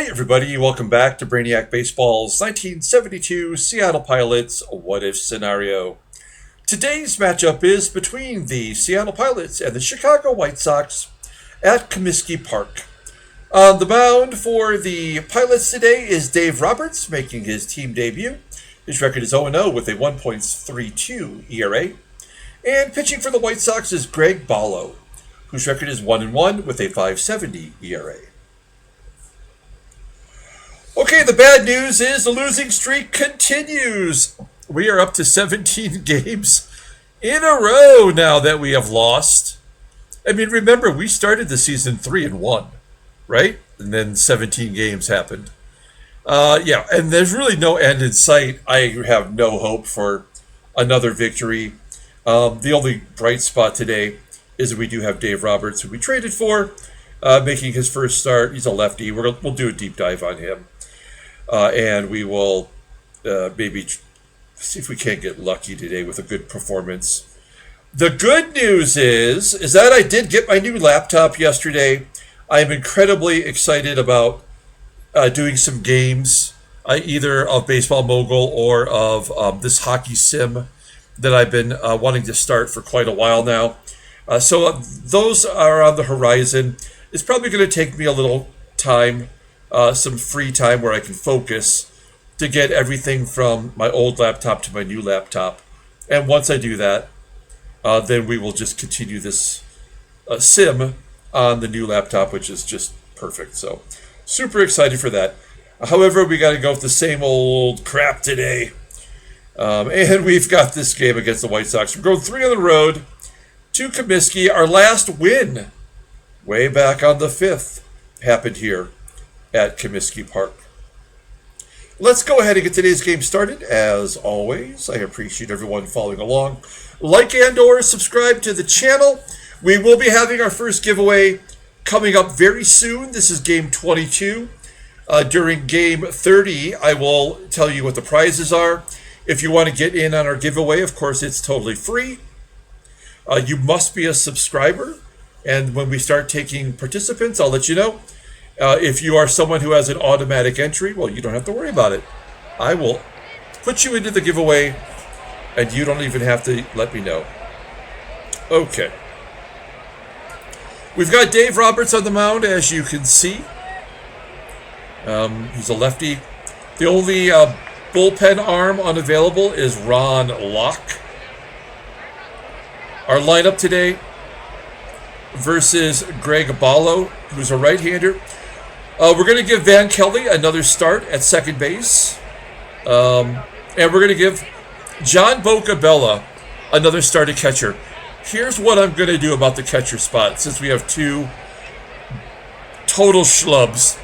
Hey everybody, welcome back to Brainiac Baseball's 1972 Seattle Pilots What If Scenario. Today's matchup is between the Seattle Pilots and the Chicago White Sox at Comiskey Park. On the mound for the Pilots today is Dave Roberts, making his team debut. His record is 0-0 with a 1.32 ERA. And pitching for the White Sox is Greg Bollo, whose record is 1-1 with a 5.70 ERA. Okay, the bad news is the losing streak continues. We are up to 17 games in a row now that we have lost. I mean, remember, we started the season 3-1, right? And then 17 games happened. And there's really no end in sight. I have no hope for another victory. The only bright spot today is that we do have Dave Roberts, who we traded for, making his first start. He's a lefty. We'll do a deep dive on him. And we will maybe see if we can't get lucky today with a good performance. The good news is that I did get my new laptop yesterday. I am incredibly excited about doing some games, either of Baseball Mogul or of this hockey sim that I've been wanting to start for quite a while now. So those are on the horizon. It's probably going to take me a little time. Some free time where I can focus to get everything from my old laptop to my new laptop. And once I do that, then we will just continue this sim on the new laptop, which is just perfect. So super excited for that. However, we got to go with the same old crap today. And we've got this game against the White Sox. We're going 3 on the road to Comiskey. Our last win way back on the 5th happened here at Comiskey Park. Let's go ahead and get today's game started. As always, I appreciate everyone following along. Like and or subscribe to the channel. We will be having our first giveaway coming up very soon. This is game 22. During game 30, I will tell you what the prizes are. If you want to get in on our giveaway, of course, it's totally free. You must be a subscriber. And when we start taking participants, I'll let you know. If you are someone who has an automatic entry, well, you don't have to worry about it. I will put you into the giveaway, and you don't even have to let me know. Okay. We've got Dave Roberts on the mound, as you can see. He's a lefty. The only bullpen arm unavailable is Ron Locke. Our lineup today versus Greg Bollo, who's a right-hander. We're going to give Van Kelly another start at second base. And we're going to give John BOCCABELLA another start at catcher. Here's what I'm going to do about the catcher spot, since we have two total schlubs.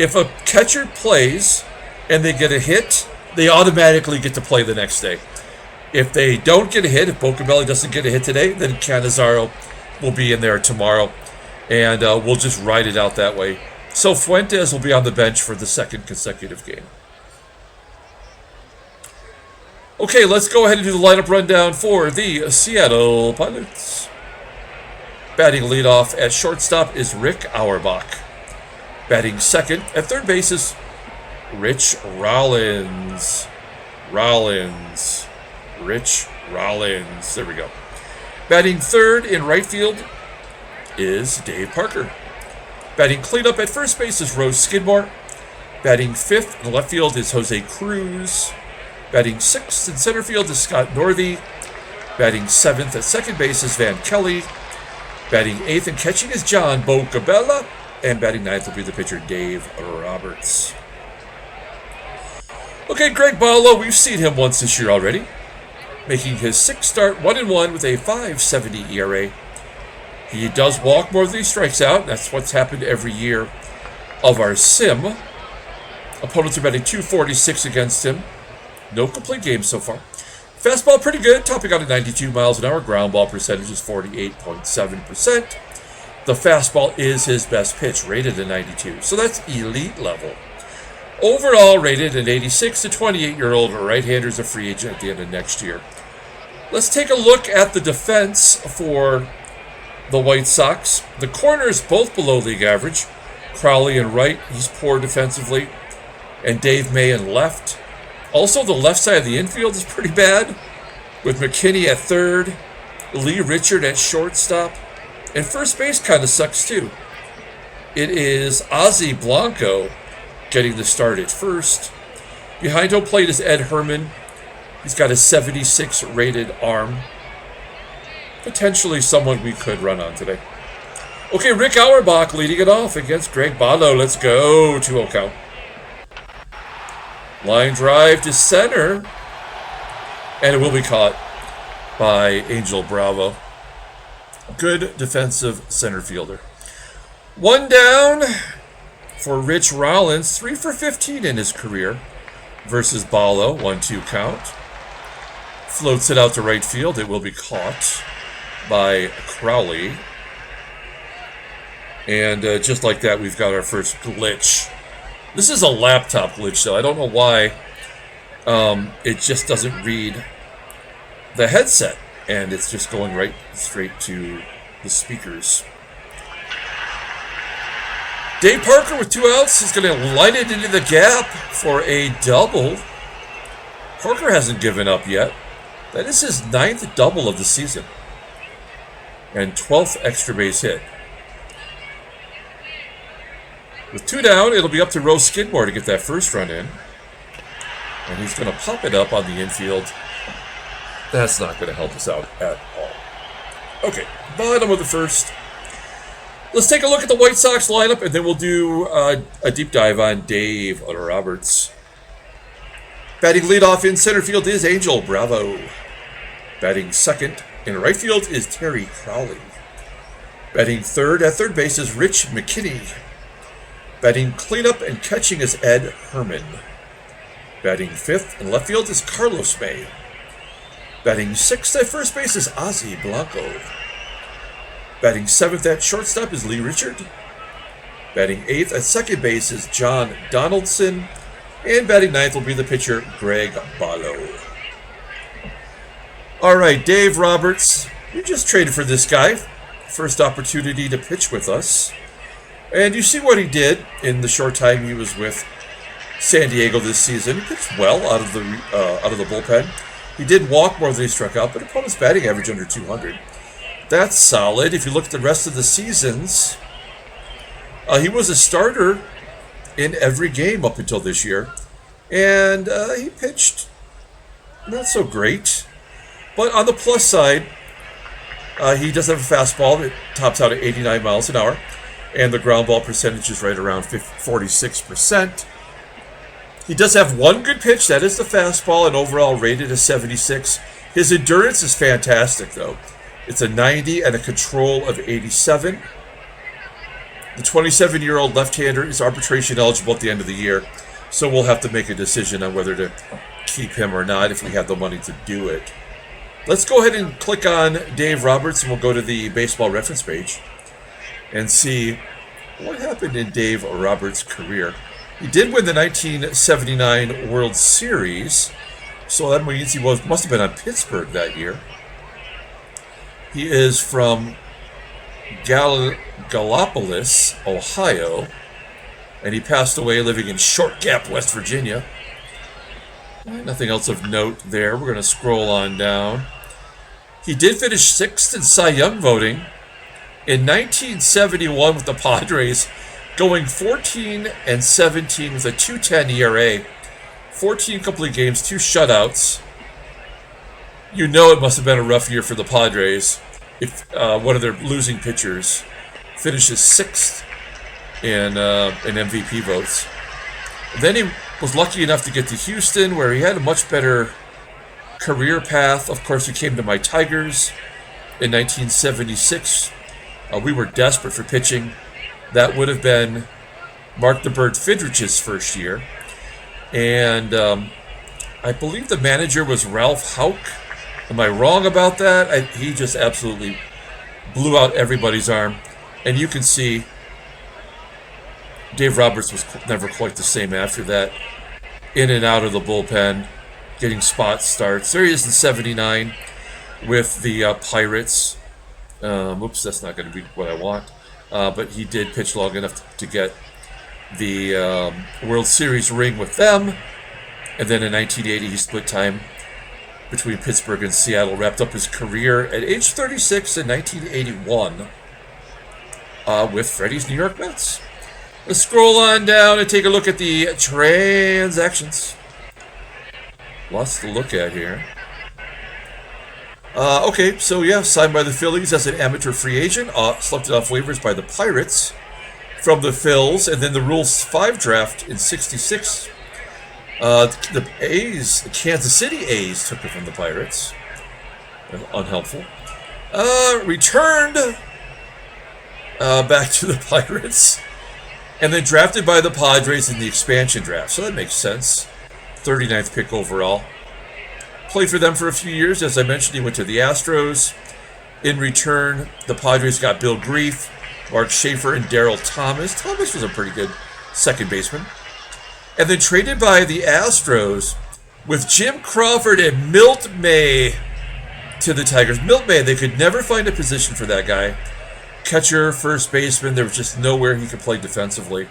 If a catcher plays and they get a hit, they automatically get to play the next day. If they don't get a hit, if BOCCABELLA doesn't get a hit today, then Canizaro will be in there tomorrow. And we'll just ride it out that way. So Fuentes will be on the bench for the second consecutive game. Okay, let's go ahead and do the lineup rundown for the Seattle Pilots. Batting leadoff at shortstop is Rick Auerbach. Batting second at third base is Rich Rollins. Rich Rollins. There we go. Batting third in right field is Dave Parker. Batting cleanup at first base is Roe SKIDMORE. Batting fifth in the left field is Jose CRUZ. Batting sixth in center field is Scott Northey. Batting seventh at second base is Van Kelly. Batting eighth and catching is John BOCCABELLA. And batting ninth will be the pitcher Dave Roberts. Okay, Greg Bollo, we've seen him once this year already, making his sixth start 1-1 with a 5.70 ERA. He does walk more than he strikes out. That's what's happened every year of our sim. Opponents are batting .246 against him. No complete games so far. Fastball pretty good, topping out at 92 miles an hour. Ground ball percentage is 48.7%. The fastball is his best pitch, rated at 92. So that's elite level. Overall rated at 86. The 28-year-old right-hander is a free agent at the end of next year. Let's take a look at the defense for the White Sox. The corners both below league average. Crowley in right, he's poor defensively. And Dave May in left. Also, the left side of the infield is pretty bad, with McKINNey at third, Lee Richard at shortstop, and first base kind of sucks too. It is Ossie Blanco getting the start at first. Behind home plate is Ed Herrmann. He's got a 76 rated arm. Potentially someone we could run on today. Okay, Rick Auerbach leading it off against Greg Bollo. Let's go. 2-0 count. Line drive to center. And it will be caught by Angel Bravo. Good defensive center fielder. One down for Rich Rollins. 3 for 15 in his career versus Bollo. 1-2 count. Floats it out to right field. It will be caught by Crowley. And just like that, we've got our first glitch. This is a laptop glitch, though. I don't know why it just doesn't read the headset. And it's just going right straight to the speakers. Dave Parker with 2 outs. He's going to line it into the gap for a double. Parker hasn't given up yet. That is his 9th double of the season. And 12th extra base hit. With 2 down, it'll be up to Roe Skidmore to get that first run in. And he's going to pop it up on the infield. That's not going to help us out at all. Okay, bottom of the first. Let's take a look at the White Sox lineup, and then we'll do a deep dive on Dave Roberts. Batting leadoff in center field is Angel Bravo. Batting second in right field is Terry Crowley. Batting third at third base is Rich McKinney. Batting cleanup and catching is Ed Herrmann. Batting fifth in left field is Carlos May. Batting sixth at first base is Ossie Blanco. Batting seventh at shortstop is Lee Richard. Batting eighth at second base is John Donaldson. And batting ninth will be the pitcher, Greg Bollo. All right, Dave Roberts. We just traded for this guy. First opportunity to pitch with us. And you see what he did in the short time he was with San Diego this season. He pitched well out of the bullpen. He did walk more than he struck out, but opponent's batting average under 200. That's solid. If you look at the rest of the seasons, he was a starter in every game up until this year. And he pitched not so great. But on the plus side, he does have a fastball that tops out at 89 miles an hour. And the ground ball percentage is right around 46%. He does have one good pitch. That is the fastball, and overall rated as 76. His endurance is fantastic, though. It's a 90 and a control of 87. The 27-year-old left-hander is arbitration eligible at the end of the year, so we'll have to make a decision on whether to keep him or not if we have the money to do it. Let's go ahead and click on Dave Roberts, and we'll go to the baseball reference page and see what happened in Dave Roberts' career. He did win the 1979 World Series, so that means he must have been on Pittsburgh that year. He is from Gallipolis, Ohio, and he passed away living in Short Gap, West Virginia. Nothing else of note there. We're going to scroll on down. He did finish 6th in Cy Young voting in 1971 with the Padres, going 14-17 with a 2.10 ERA, 14 complete games, 2 shutouts. You know it must have been a rough year for the Padres if one of their losing pitchers finishes 6th in MVP votes. Then he was lucky enough to get to Houston, where he had a much better career path. Of course, he came to my Tigers in 1976. We were desperate for pitching. That would have been Mark the Bird Fidrich's first year. And I believe the manager was Ralph Houck. Am I wrong about that? He just absolutely blew out everybody's arm. And you can see Dave Roberts was never quite the same after that. In and out of the bullpen, getting spot starts. There he is in 79 with the Pirates. Oops, that's not going to be what I want. but he did pitch long enough to get the World Series ring with them. And then in 1980, he split time between Pittsburgh and Seattle, wrapped up his career at age 36 in 1981 with Freddie's New York Mets. Let's scroll on down and take a look at the transactions. Lots to look at here. Okay, so yeah, signed by the Phillies as an amateur free agent, selected off waivers by the Pirates from the Phils, and then the Rules 5 draft in 66. The A's, the Kansas City A's, took it from the Pirates. Unhelpful. Returned back to the Pirates, and then drafted by the Padres in the expansion draft. So that makes sense. 39th pick overall. Played for them for a few years. As I mentioned, he went to the Astros. In return, the Padres got Bill Grief, Mark Schaefer, and Darryl Thomas. Thomas was a pretty good second baseman. And then traded by the Astros with Jim Crawford and Milt May to the Tigers. Milt May, they could never find a position for that guy. Catcher, first baseman, there was just nowhere he could play defensively.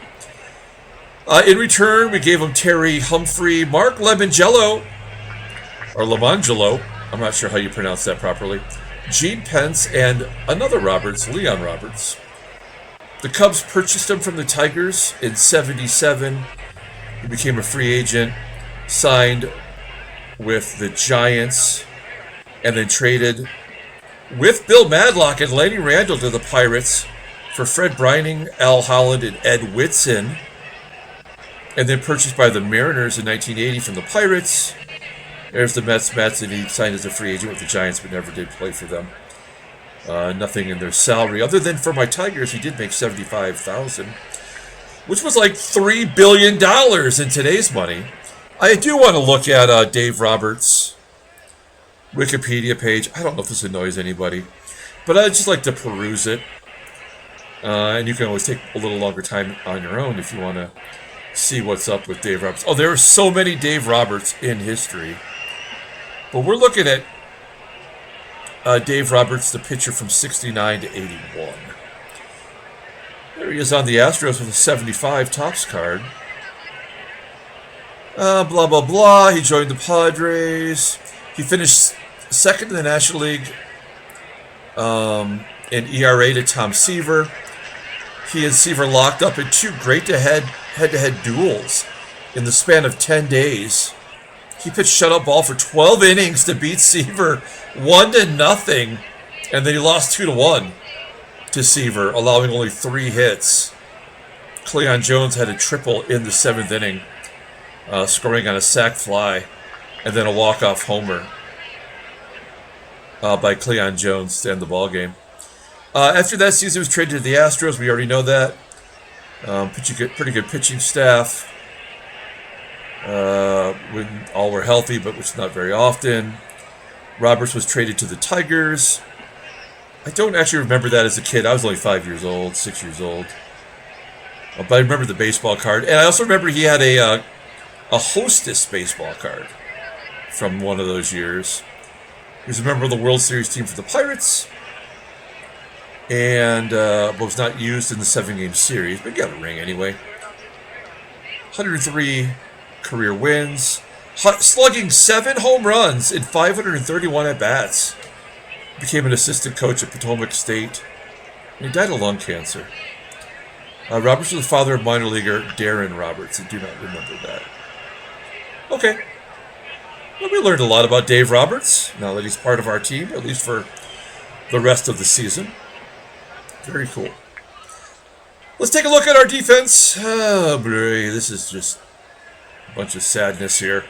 In return, we gave him Terry Humphrey, Mark Lemangelo, or Lemangelo, I'm not sure how you pronounce that properly, Gene Pence, and another Roberts, Leon Roberts. The Cubs purchased him from the Tigers in 77. He became a free agent, signed with the Giants, and then traded with Bill Madlock and Lenny Randall to the Pirates for Fred Brining, Al Holland, and Ed Whitson. And then purchased by the Mariners in 1980 from the Pirates. There's the Mets, and he signed as a free agent with the Giants, but never did play for them. Nothing in their salary. Other than for my Tigers, he did make $75,000, which was like $3 billion in today's money. I do want to look at Dave Roberts' Wikipedia page. I don't know if this annoys anybody, but I'd just like to peruse it. And you can always take a little longer time on your own if you want to see what's up with Dave Roberts. Oh, there are so many Dave Roberts in history. But we're looking at Dave Roberts, the pitcher from 69 to 81. There he is on the Astros with a 75 Topps card. Blah, blah, blah. He joined the Padres. He finished second in the National League in ERA to Tom Seaver. He and Seaver locked up in two great head-to-head duels in the span of 10 days. He pitched shutout ball for 12 innings to beat Seaver 1-0, and then he lost 2-1 to Seaver, allowing only 3 hits. Cleon Jones had a triple in the 7th inning, scoring on a sac fly, and then a walk-off homer by Cleon Jones to end the ball game. After that season, he was traded to the Astros. We already know that. Pretty good pitching staff. When all were healthy, but which is not very often. Roberts was traded to the Tigers. I don't actually remember that as a kid. I was only 5 years old, 6 years old. But I remember the baseball card. And I also remember he had a Hostess baseball card from one of those years. He was a member of the World Series team for the Pirates. And was not used in the 7-game series, but got a ring anyway. 103 career wins, slugging 7 home runs in 531 at-bats. Became an assistant coach at Potomac State. And he died of lung cancer. Roberts was the father of minor leaguer Darren Roberts. I do not remember that. Okay. Well, we learned a lot about Dave Roberts, now that he's part of our team, at least for the rest of the season. Very cool. Let's take a look at our defense. Oh, boy, this is just a bunch of sadness here.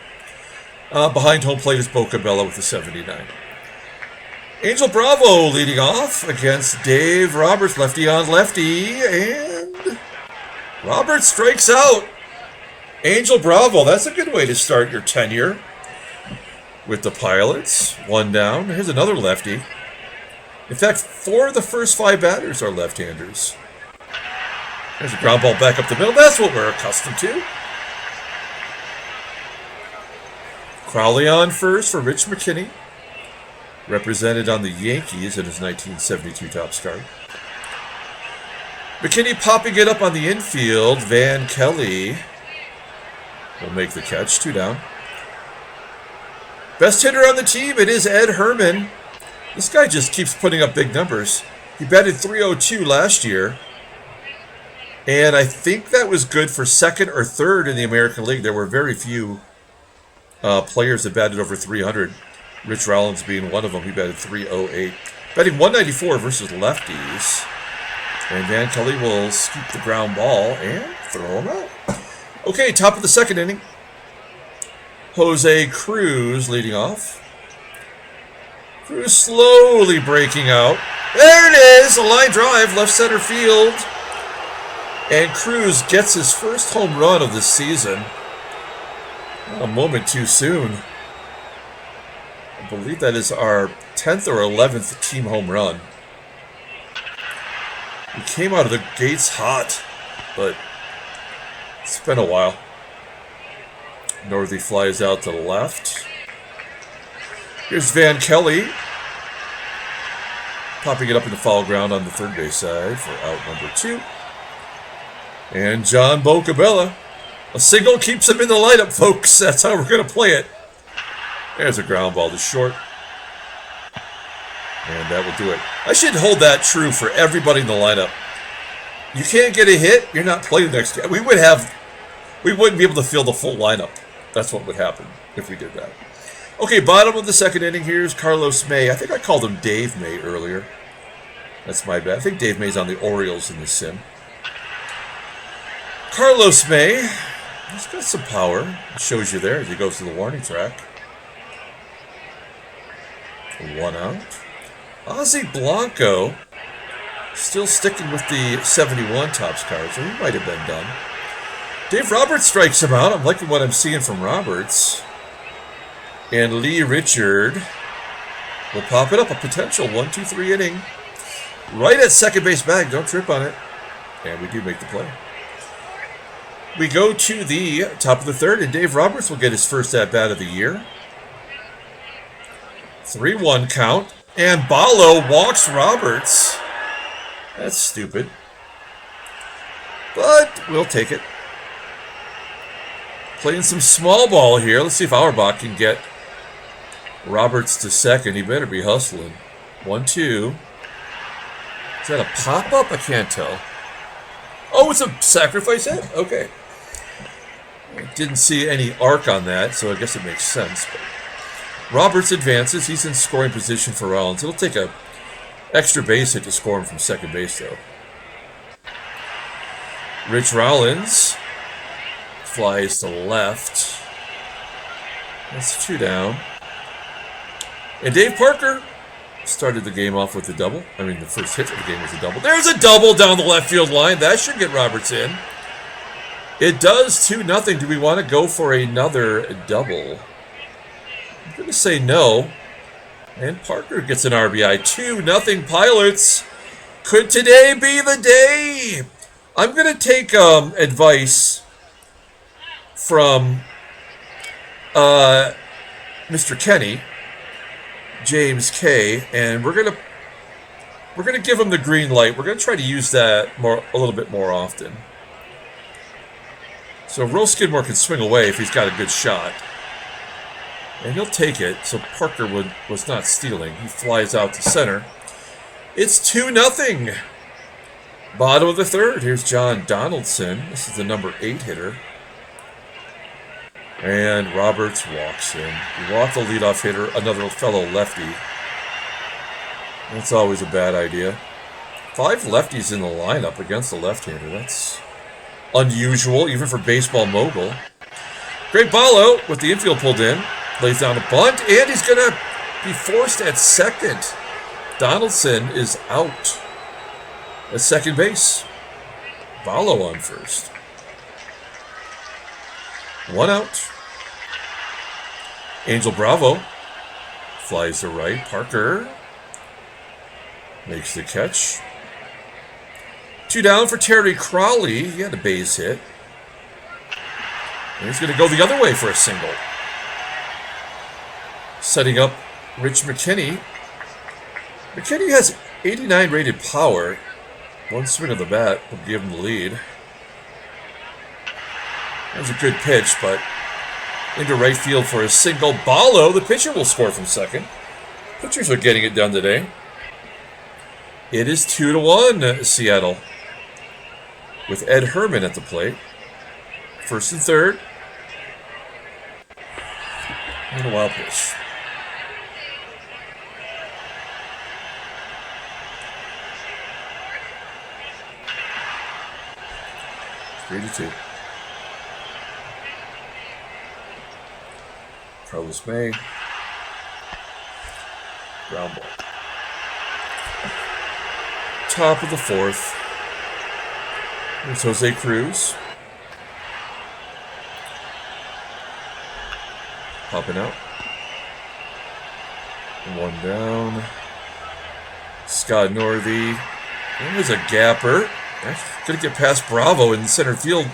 Behind home plate is BOCCABELLA with the 79. Angel Bravo leading off against Dave Roberts, lefty on lefty, and Roberts strikes out. Angel Bravo, that's a good way to start your tenure with the Pilots. 1 down. Here's another lefty. In fact, 4 of the first 5 batters are left-handers. There's a ground ball back up the middle. That's what we're accustomed to. Crowley on first for Rich McKinney. Represented on the Yankees in his 1972 Topps card. McKINNEY popping it up on the infield. Van Kelly will make the catch. 2 down. Best hitter on the team, it is Ed Herrmann. This guy just keeps putting up big numbers. He batted .302 last year. And I think that was good for second or third in the American League. There were very few players that batted over 300. Rich Rollins being one of them. He batted .308. Batting .194 versus lefties. And Van Kelly will scoop the ground ball and throw him out. Okay, top of the second inning. Jose CRUZ leading off. CRUZ slowly breaking out. There it is! A line drive, left center field. And CRUZ gets his first home run of the season. A moment too soon. I believe that is our 10th or 11th team home run. We came out of the gates hot, but it's been a while. Northey flies out to the left. Here's Van Kelly. Popping it up into foul ground on the third base side for out number 2. And John BOCCABELLA. A single keeps him in the lineup, folks. That's how we're going to play it. There's a ground ball to short. And that will do it. I should hold that true for everybody in the lineup. You can't get a hit, you're not playing next game. We wouldn't be able to field the full lineup. That's what would happen if we did that. Okay, bottom of the second inning, here's Carlos May. I think I called him Dave May earlier. That's my bad. I think Dave May's on the Orioles in the sim. Carlos May, he's got some power. It shows you there as he goes to the warning track. 1 out. Ossie Blanco still sticking with the 71 tops card, so he might have been done. Dave Roberts strikes him out. I'm liking what I'm seeing from Roberts. And Lee Richard will pop it up. A potential 1-2-3 inning. Right at second base bag. Don't trip on it. And we do make the play. We go to the top of the third, and Dave Roberts will get his first at-bat of the year. 3-1 count. And Bollo walks Roberts. That's stupid. But we'll take it. Playing some small ball here. Let's see if Auerbach can get Roberts to second. He better be hustling. 1-2. Is that a pop-up? I can't tell. Oh, it's a sacrifice hit? Okay. I didn't see any arc on that, so I guess it makes sense. But Roberts advances. He's in scoring position for Rollins. It'll take a extra base hit to score him from second base, though. Rich Rollins flies to left. That's 2 down. And Dave Parker started the game off with a double. I mean, the first hit of the game was a double. There's a double down the left field line. That should get Roberts in. It does 2-0. Do we want to go for another double? I'm going to say no. And Parker gets an RBI. 2-0 Pilots. Could today be the day? I'm going to take advice from Mr. Kenny, James K, and we're gonna give him the green light. We're gonna try to use that a little bit more often. So Roe SKIDMORE can swing away if he's got a good shot. And he'll take it, so Parker was not stealing. He flies out to center. It's 2-0. Bottom of the third. Here's John Donaldson. This is the number 8 hitter. And Roberts walks in. We walk the leadoff hitter, another fellow lefty. That's always a bad idea. 5 lefties in the lineup against the left-hander. That's unusual, even for baseball mogul. Great Bollo with the infield pulled in. Lays down a bunt, and he's going to be forced at second. Donaldson is out at second base. Bollo on first. 1 out. Angel Bravo flies to right. Parker makes the catch. 2 down for Terry Crowley. He had a base hit. And he's going to go the other way for a single. Setting up Rich McKinney. McKinney has 89 rated power, One swing of the bat will give him the lead. That was a good pitch, but into right field for a single. Bollo, the pitcher, will score from second. Pitchers are getting it done today. It is 2-1 Seattle, with Ed Herrmann at the plate. First and third. And a wild pitch. Three to two. Carlos May. Ground ball. Top of the fourth. Here's Jose CRUZ. Popping out. One down. Scott Northey. There's a gapper. Gonna get past Bravo in center field.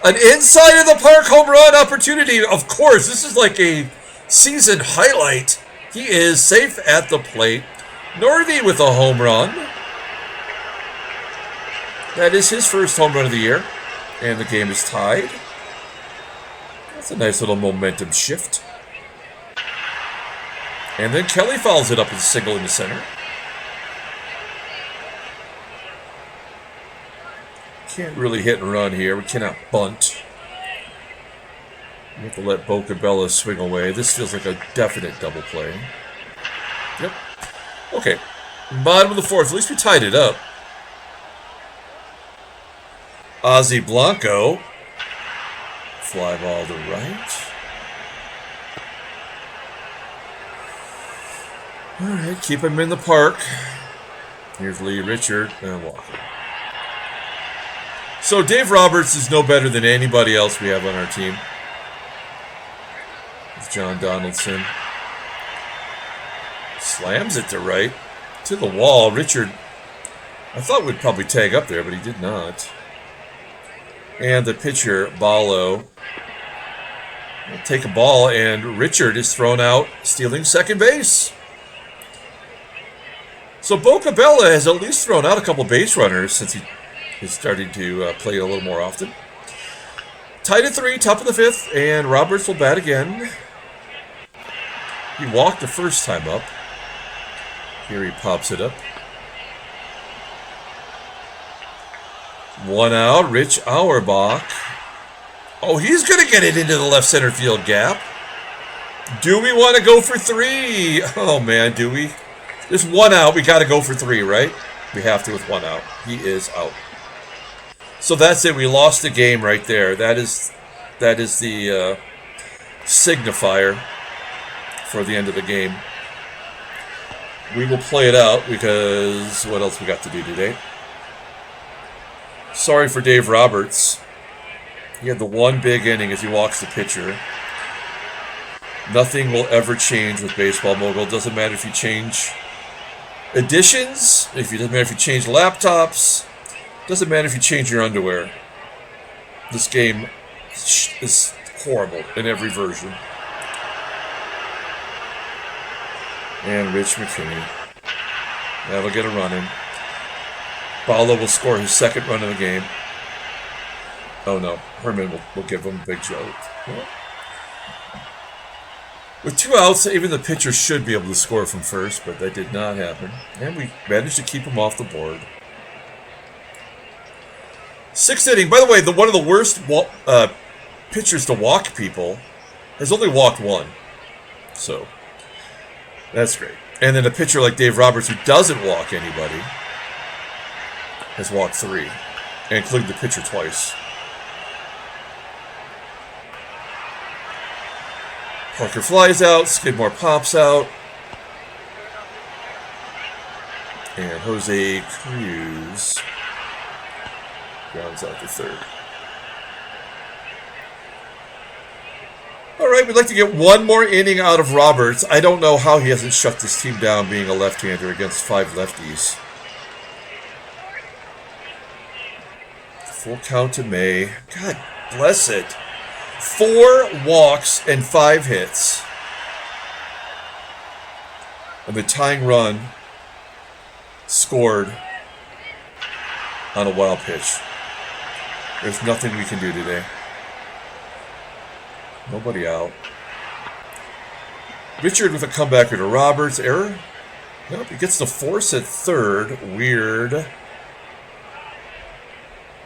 An inside of the park home run opportunity. Of course, this is like a season highlight. He is safe at the plate. Northey with a home run. That is his first home run of the year. And the game is tied. That's a nice little momentum shift. And then Kelly fouls it up and single in the center. Can't really hit and run here. We cannot bunt. We have to let BOCCABELLA swing away. This feels like a definite double play. Yep. Okay. Bottom of the fourth. At least we tied it up. Ossie BLANCO. Fly ball to right. Alright, keep him in the park. Here's Lee Richard and Walker. So Dave Roberts is no better than anybody else we have on our team. It's John Donaldson. Slams it to right. To the wall. Richard, I thought would probably tag up there, but he did not. And the pitcher, Bollo, will take a ball, and Richard is thrown out, stealing second base. So BOCCABELLA has at least thrown out a couple base runners since he is starting to play a little more often. Tied at 3, top of the fifth, and Roberts will bat again. He walked the first time up. Here he pops it up. One out, Rich AUERBACH. Oh, he's going to get it into the left center field gap. Do we want to go for 3? Oh, man, do we? There's one out. We got to go for 3, right? We have to with one out. He is out. So that's it. We lost the game right there. That is the signifier for the end of the game. We will play it out because what else we got to do today? Sorry for Dave Roberts. He had the one big inning as he walks the pitcher. Nothing will ever change with Baseball Mogul. Doesn't matter if you change editions. Doesn't matter if you change laptops. Doesn't matter if you change your underwear. This game is horrible in every version. And Rich McKinney. That'll get a run in. Bollo will score his second run of the game. Oh no, Herrmann will give him a big joke. With 2 outs, even the pitcher should be able to score from first, but that did not happen. And we managed to keep him off the board. 6th inning. By the way, one of the worst pitchers to walk people has only walked 1. So, that's great. And then a pitcher like Dave Roberts, who doesn't walk anybody, has walked 3, including the pitcher twice. Parker flies out, Skidmore pops out, and Jose CRUZ grounds out the third. All right, we'd like to get one more inning out of Roberts. I don't know how he hasn't shut this team down being a left-hander against 5 lefties. Full count to May. God bless it. 4 walks and 5 hits. And the tying run scored on a wild pitch. There's nothing we can do today. Nobody out. Richard with a comebacker to Roberts. Error? Nope, he gets the force at third. Weird.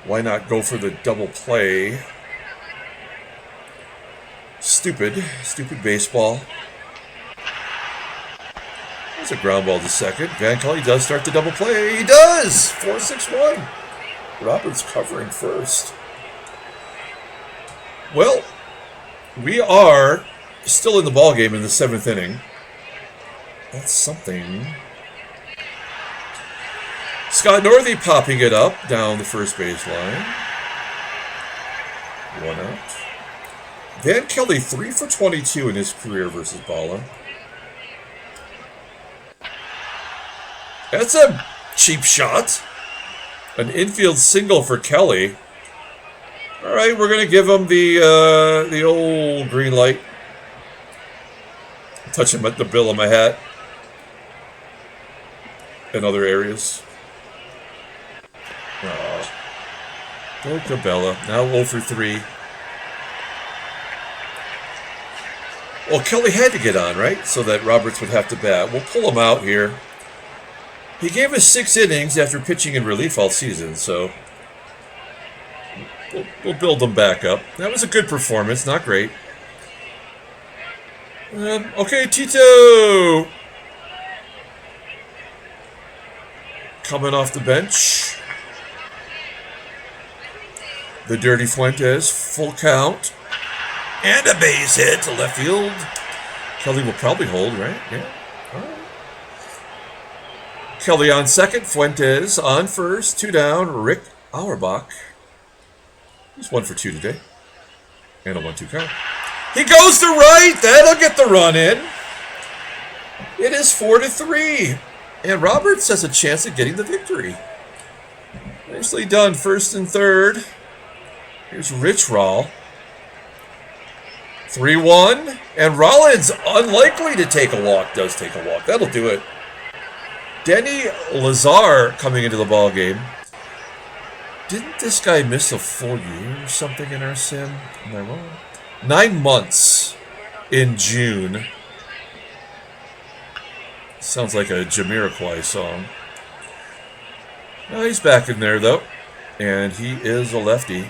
Why not go for the double play? Stupid. Stupid baseball. There's a ground ball to second. Van Kelly does start the double play. He does! 4-6-1. Roberts covering first. Well, we are still in the ballgame in the 7th inning. That's something. Scott Northey popping it up down the first baseline. 1 out. Van Kelly 3 for 22 in his career versus Bollo. That's a cheap shot. An infield single for Kelly. All right, we're going to give him the old green light. Touch him at the bill of my hat. In other areas. BOCCABELLA. Now 0 for 3. Well, Kelly had to get on, right? So that Roberts would have to bat. We'll pull him out here. He gave us 6 innings after pitching in relief all season, so we'll build them back up. That was a good performance, not great. Okay, Tito! Coming off the bench. The Dirty Fuentes, full count. And a base hit to left field. Kelly will probably hold, right? Yeah. All right. Kelly on second. Fuentes on first. 2 down. Rick AUERBACH. He's 1 for 2 today. And a 1-2 count. He goes to right. That'll get the run in. It is 4-3. And Roberts has a chance at getting the victory. Nicely done. First and third. Here's Rich Rawl. 3-1. And Rollins, unlikely to take a walk, does take a walk. That'll do it. Denny Lazar coming into the ball game. Didn't this guy miss a full year or something in our sim? Am I wrong? 9 months in June. Sounds like a Jamiroquai song. Well, he's back in there, though. And he is a lefty.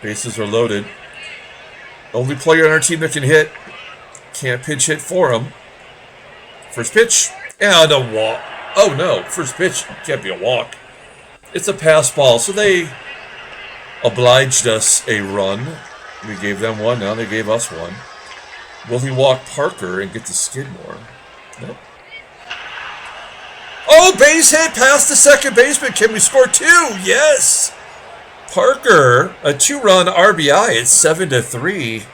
Bases are loaded. Only player on our team that can hit. Can't pinch hit for him. First pitch. And a walk. Oh, no. First pitch. Can't be a walk. It's a pass ball. So they obliged us a run. We gave them one. Now they gave us one. Will he walk Parker and get to Skidmore? Nope. Oh, base hit past the second baseman. Can we score 2? Yes. Parker, a 2-run RBI. It's 7-3.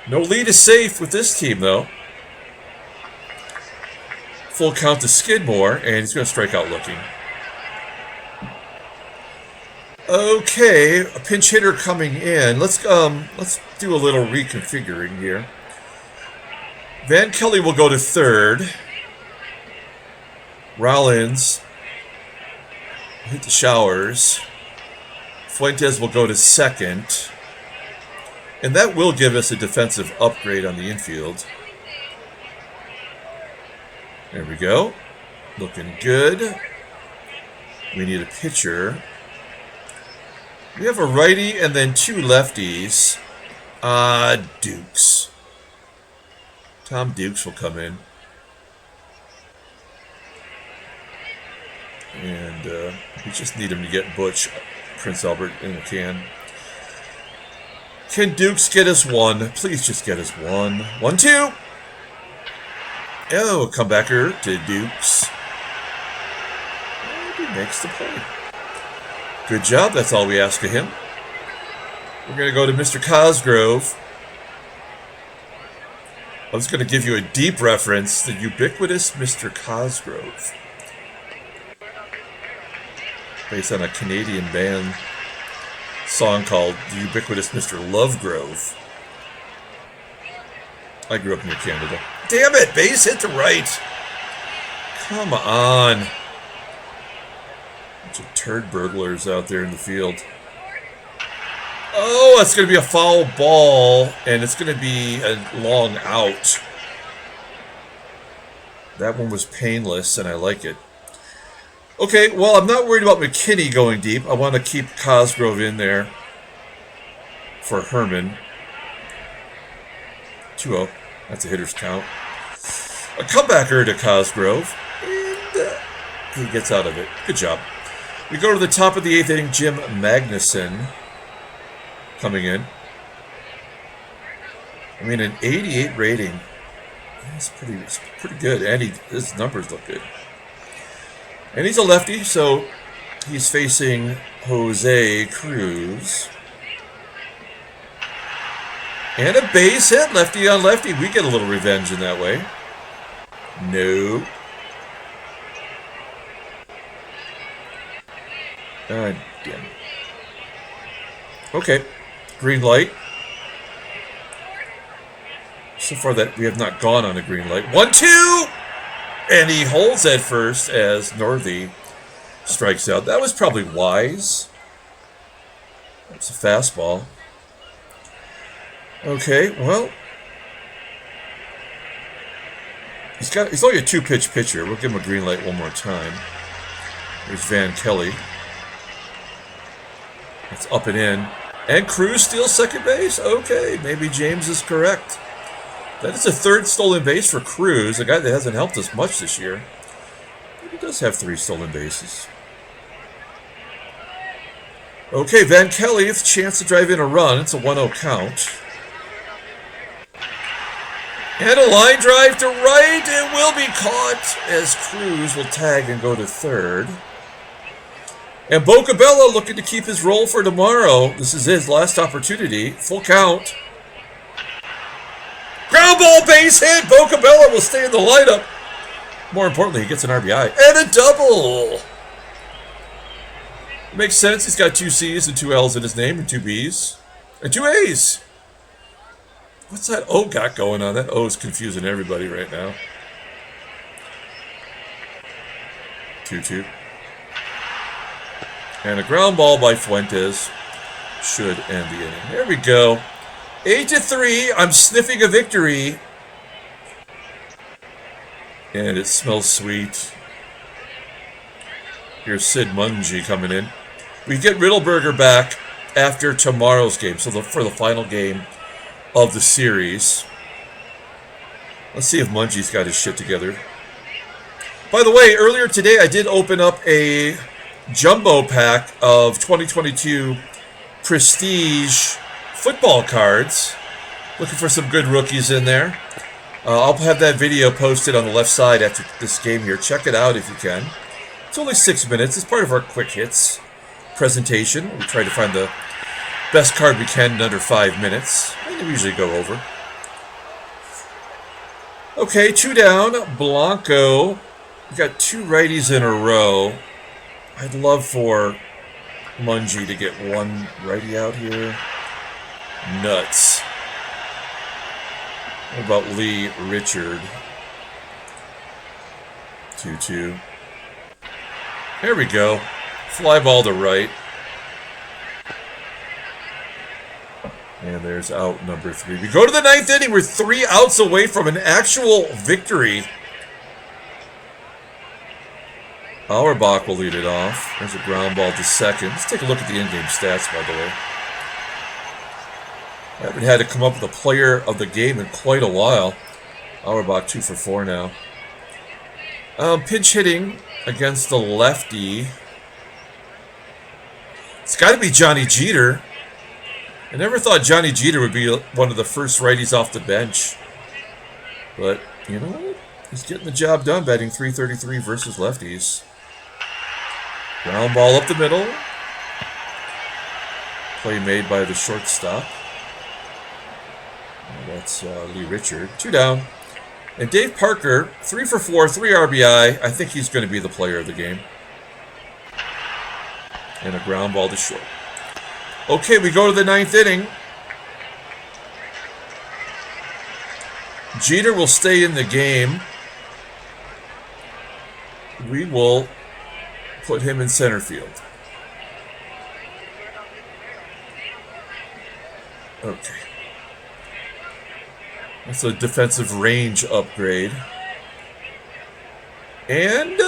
No lead is safe with this team, though. Full count to Skidmore, and he's going to strike out looking. Okay, a pinch hitter coming in. Let's do a little reconfiguring here. Van Kelly will go to third. Rollins hit the showers. Fuentes will go to second. And that will give us a defensive upgrade on the infield. There we go. Looking good. We need a pitcher. We have a righty and then 2 lefties. Dukes. Tom Dukes will come in. And we just need him to get Butch, Prince Albert in a can. Can Dukes get us 1? Please just get us 1. 1-2. Oh, comebacker to Dukes. And he makes the play. Good job. That's all we ask of him. We're going to go to Mr. Cosgrove. I was going to give you a deep reference, the ubiquitous Mr. Cosgrove. Based on a Canadian band song called The Ubiquitous Mr. Lovegrove. I grew up near Canada. Damn it! Base hit to right. Come on. Bunch of turd burglars out there in the field. Oh, that's going to be a foul ball, and it's going to be a long out. That one was painless, and I like it. Okay, well, I'm not worried about McKinney going deep. I want to keep Cosgrove in there for Herrmann. 2-0. That's a hitter's count. A comebacker to Cosgrove, and he gets out of it. Good job. We go to the top of the 8th inning. Jim Magnuson coming in. I mean, an 88 rating. That's pretty good, and his numbers look good. And he's a lefty, so he's facing Jose Cruz. And a base hit, lefty on lefty. We get a little revenge in that way. No. Damn. Okay, green light. So far that we have not gone on a green light. 1-2! And he holds at first as Northey strikes out. That was probably wise. That's a fastball. Okay, well. He's only a 2-pitch pitcher. We'll give him a green light one more time. There's Van Kelly. It's up and in. And Cruz steals second base. Okay, maybe James is correct. That is a 3rd stolen base for Cruz, a guy that hasn't helped us much this year. But he does have 3 stolen bases. Okay, Van Kelly with a chance to drive in a run. It's a 1-0 count. And a line drive to right. It will be caught as Cruz will tag and go to 3rd. And BOCCABELLA looking to keep his role for tomorrow. This is his last opportunity. Full count. Ground ball, base hit. BOCCABELLA will stay in the lineup. More importantly, he gets an RBI. And a double. It makes sense. He's got 2 C's and 2 L's in his name and 2 B's. And 2 A's. What's that O got going on? That O is confusing everybody right now. 2-2. And a ground ball by Fuentes should end the inning. There we go. 8-3. I'm sniffing a victory. And it smells sweet. Here's Sid Mungie coming in. We get Riddleberger back after tomorrow's game. So for the final game of the series. Let's see if Mungie's got his shit together. By the way, earlier today I did open up a jumbo pack of 2022 Prestige football cards. Looking for some good rookies in there. I'll have that video posted on the left side after this game here. Check it out if you can. It's only 6 minutes. It's part of our quick hits presentation. We try to find the best card we can in under 5 minutes. And we usually go over. Okay, 2 down. Blanco. We've got 2 righties in a row. I'd love for Mungie to get 1 righty out here. Nuts. What about Lee Richard? 2-2. There we go. Fly ball to right. And there's out number 3. We go to the 9th inning. We're 3 outs away from an actual victory. Auerbach will lead it off. There's a ground ball to second. Let's take a look at the in-game stats, by the way. I haven't had to come up with a player of the game in quite a while. Auerbach 2 for 4 now. Pinch hitting against the lefty. It's got to be Johnny Jeter. I never thought Johnny Jeter would be one of the first righties off the bench. But, you know what? He's getting the job done, batting .333 versus lefties. Ground ball up the middle. Play made by the shortstop. That's Lee Richard. 2 down. And Dave Parker, 3 for 4, 3 RBI. I think he's going to be the player of the game. And a ground ball to short. Okay, we go to the 9th inning. Jeter will stay in the game. We will Put him in center field. Okay. That's a defensive range upgrade. And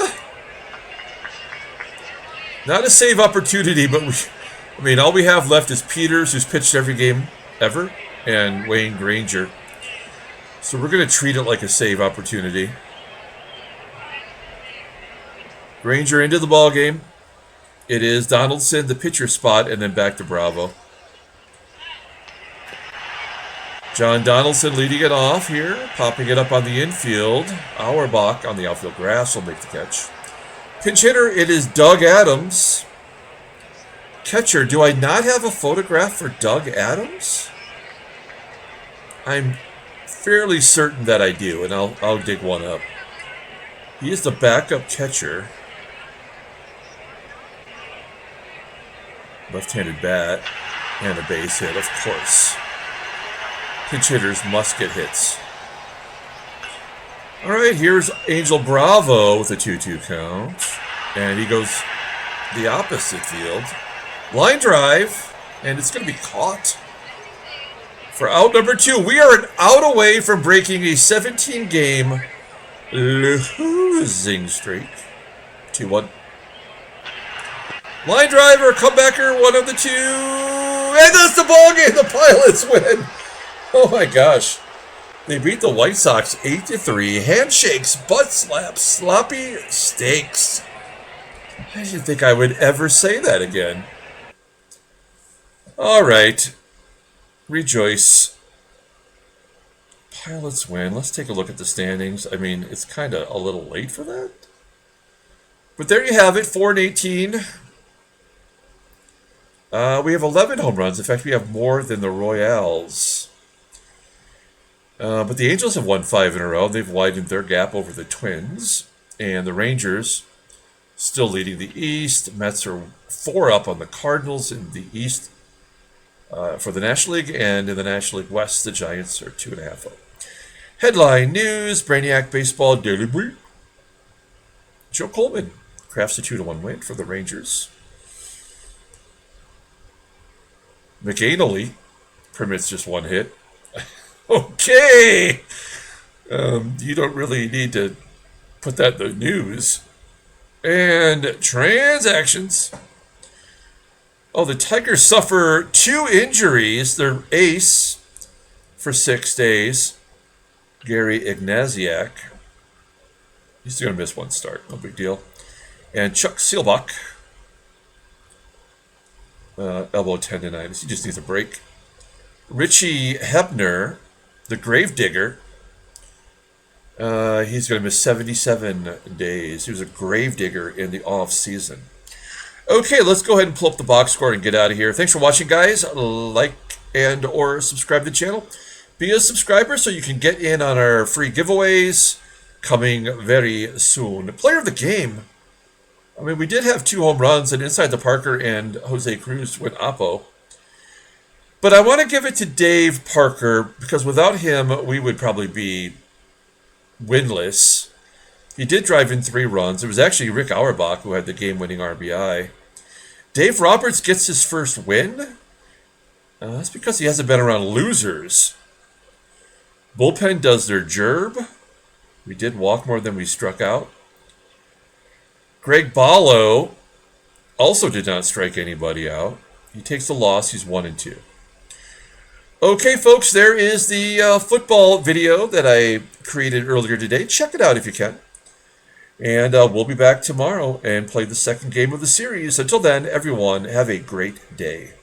not a save opportunity, but all we have left is Peters, who's pitched every game ever, and Wayne Granger. So we're going to treat it like a save opportunity. Granger into the ball game. It is Donaldson, the pitcher spot, and then back to Bravo. John Donaldson leading it off here, popping it up on the infield. Auerbach on the outfield grass will make the catch. Pinch hitter, it is Doug Adams. Catcher, do I not have a photograph for Doug Adams? I'm fairly certain that I do, and I'll dig one up. He is the backup catcher. Left-handed bat and a base hit, of course. Pinch hitters must get hits. All right, here's Angel Bravo with a 2-2 count. And he goes the opposite field. Line drive, and it's going to be caught. For out number 2, we are an out away from breaking a 17-game losing streak. 2-1. Line driver, comebacker, 1 of the 2. And that's the ball game. The Pilots win. Oh my gosh. They beat the White Sox 8-3. Handshakes, butt slaps, sloppy steaks. I didn't think I would ever say that again. All right. Rejoice. Pilots win. Let's take a look at the standings. I mean, it's kind of a little late for that. But there you have it, 4-18. We have 11 home runs. In fact, we have more than the Royals. But the Angels have won 5 in a row. They've widened their gap over the Twins. And the Rangers still leading the East. Mets are 4 up on the Cardinals in the East for the National League. And in the National League West, the Giants are 2.5 up. Headline news, Brainiac Baseball Daily Brief. Joe Coleman crafts a 2-1 win for the Rangers. McKINNEY permits just 1 hit. Okay. You don't really need to put that in the news. And transactions. Oh, the Tigers suffer 2 injuries. Their ace for 6 days, Gary Ignaziak. He's going to miss 1 start. No big deal. And Chuck Seelbach, elbow tendonitis. He just needs a break. Richie Hebner, the gravedigger, he's going to miss 77 days. He was a gravedigger in the off season. Okay, let's go ahead and pull up the box score and get out of here. Thanks for watching, guys. Like and or subscribe to the channel. Be a subscriber so you can get in on our free giveaways coming very soon. Player of the game. I mean, we did have 2 home runs, and Inside the Parker and Jose Cruz went oppo. But I want to give it to Dave Parker, because without him, we would probably be winless. He did drive in 3 runs. It was actually Rick Auerbach who had the game-winning RBI. Dave Roberts gets his first win. That's because he hasn't been around losers. Bullpen does their gerb. We did walk more than we struck out. Greg Bollo also did not strike anybody out. He takes the loss. He's 1-2. Okay, folks, there is the football video that I created earlier today. Check it out if you can. And we'll be back tomorrow and play the second game of the series. Until then, everyone, have a great day.